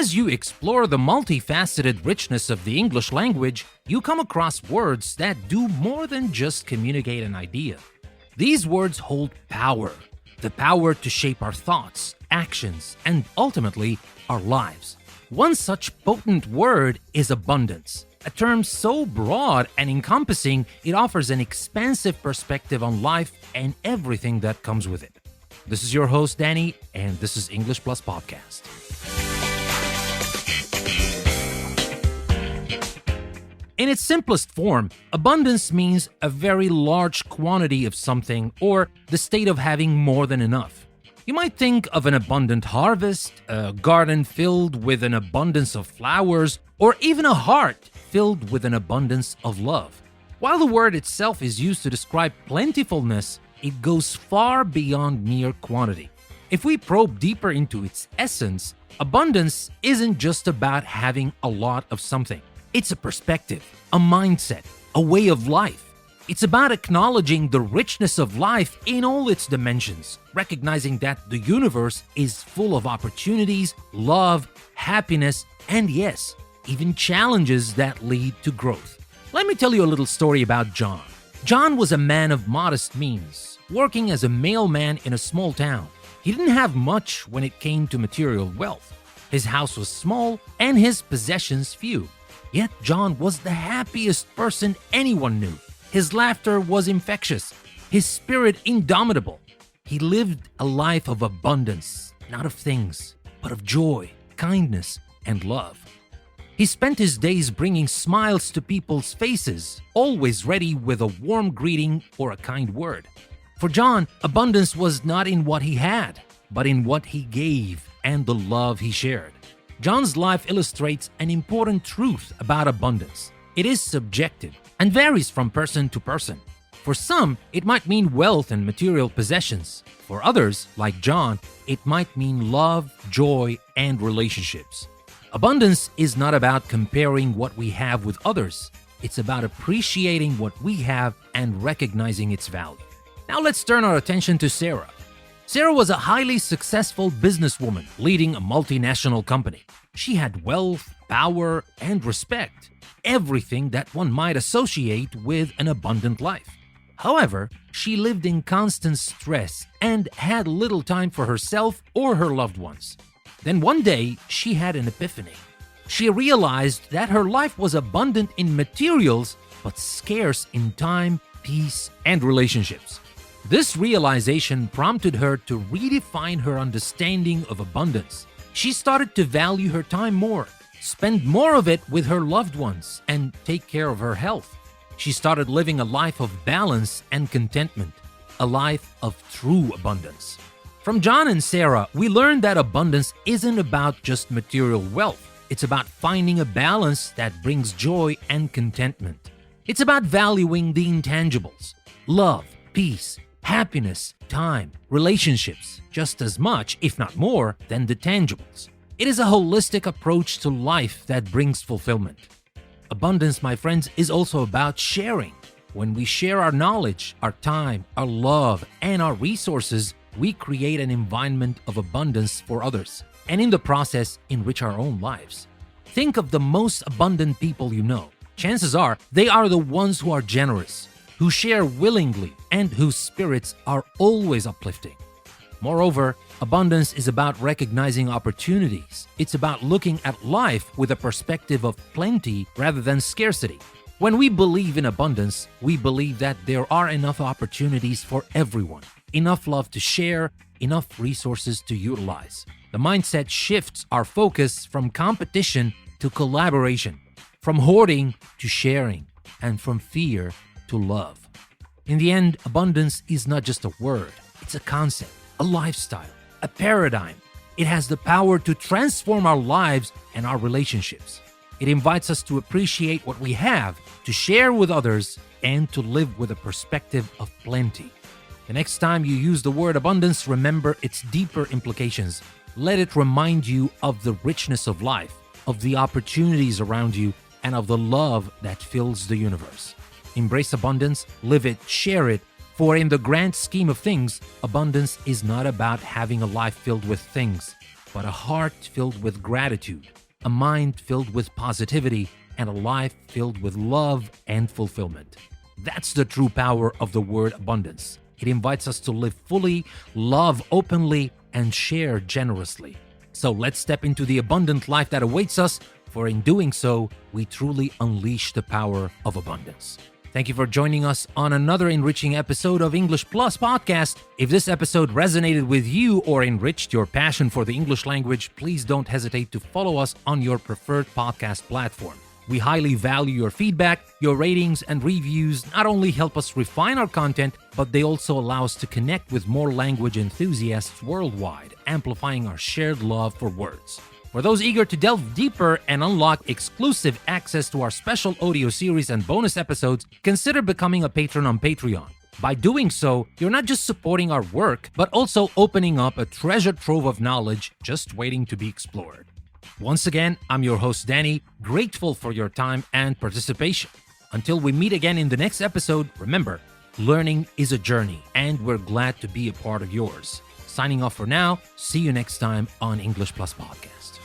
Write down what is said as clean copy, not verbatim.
As you explore the multifaceted richness of the English language, you come across words that do more than just communicate an idea. These words hold power, the power to shape our thoughts, actions, and ultimately, our lives. One such potent word is abundance, a term so broad and encompassing it offers an expansive perspective on life and everything that comes with it. This is your host, Danny, and this is English Plus Podcast. In its simplest form, abundance means a very large quantity of something or the state of having more than enough. You might think of an abundant harvest, a garden filled with an abundance of flowers, or even a heart filled with an abundance of love. While the word itself is used to describe plentifulness, it goes far beyond mere quantity. If we probe deeper into its essence, abundance isn't just about having a lot of something. It's a perspective, a mindset, a way of life. It's about acknowledging the richness of life in all its dimensions, recognizing that the universe is full of opportunities, love, happiness, and yes, even challenges that lead to growth. Let me tell you a little story about John. John was a man of modest means, working as a mailman in a small town. He didn't have much when it came to material wealth. His house was small and his possessions few. Yet John was the happiest person anyone knew. His laughter was infectious, his spirit indomitable. He lived a life of abundance, not of things, but of joy, kindness, and love. He spent his days bringing smiles to people's faces, always ready with a warm greeting or a kind word. For John, abundance was not in what he had, but in what he gave and the love he shared. John's life illustrates an important truth about abundance. It is subjective and varies from person to person. For some, it might mean wealth and material possessions. For others, like John, it might mean love, joy, and relationships. Abundance is not about comparing what we have with others. It's about appreciating what we have and recognizing its value. Now let's turn our attention to Sara. Sara was a highly successful businesswoman leading a multinational company. She had wealth, power, and respect, everything that one might associate with an abundant life. However, she lived in constant stress and had little time for herself or her loved ones. Then one day, she had an epiphany. She realized that her life was abundant in materials, but scarce in time, peace, and relationships. This realization prompted her to redefine her understanding of abundance. She started to value her time more, spend more of it with her loved ones, and take care of her health. She started living a life of balance and contentment, a life of true abundance. From John and Sara, we learned that abundance isn't about just material wealth. It's about finding a balance that brings joy and contentment. It's about valuing the intangibles, love, peace, happiness, time, relationships, just as much, if not more, than the tangibles. It is a holistic approach to life that brings fulfillment. Abundance, my friends, is also about sharing. When we share our knowledge, our time, our love, and our resources, we create an environment of abundance for others, and in the process, enrich our own lives. Think of the most abundant people you know. Chances are they are the ones who are generous, who share willingly, and whose spirits are always uplifting. Moreover, abundance is about recognizing opportunities. It's about looking at life with a perspective of plenty rather than scarcity. When we believe in abundance, we believe that there are enough opportunities for everyone, enough love to share, enough resources to utilize. The mindset shifts our focus from competition to collaboration, from hoarding to sharing, and from fear to love. In the end, abundance is not just a word, it's a concept, a lifestyle, a paradigm. It has the power to transform our lives and our relationships. It invites us to appreciate what we have, to share with others, and to live with a perspective of plenty. The next time you use the word abundance, remember its deeper implications. Let it remind you of the richness of life, of the opportunities around you, and of the love that fills the universe. Embrace abundance, live it, share it, for in the grand scheme of things, abundance is not about having a life filled with things. but a heart filled with gratitude, a mind filled with positivity, and a life filled with love and fulfillment. That's the true power of the word abundance. It invites us to live fully, love openly, and share generously. So let's step into the abundant life that awaits us, for in doing so, we truly unleash the power of abundance. Thank you for joining us on another enriching episode of English Plus Podcast. If this episode resonated with you or enriched your passion for the English language, please don't hesitate to follow us on your preferred podcast platform. We highly value your feedback. Your ratings and reviews not only help us refine our content, but they also allow us to connect with more language enthusiasts worldwide, amplifying our shared love for words. For those eager to delve deeper and unlock exclusive access to our special audio series and bonus episodes, consider becoming a patron on Patreon. By doing so, you're not just supporting our work, but also opening up a treasure trove of knowledge just waiting to be explored. Once again, I'm your host, Danny, grateful for your time and participation. Until we meet again in the next episode, remember, learning is a journey, and we're glad to be a part of yours. Signing off for now, see you next time on English Plus Podcast.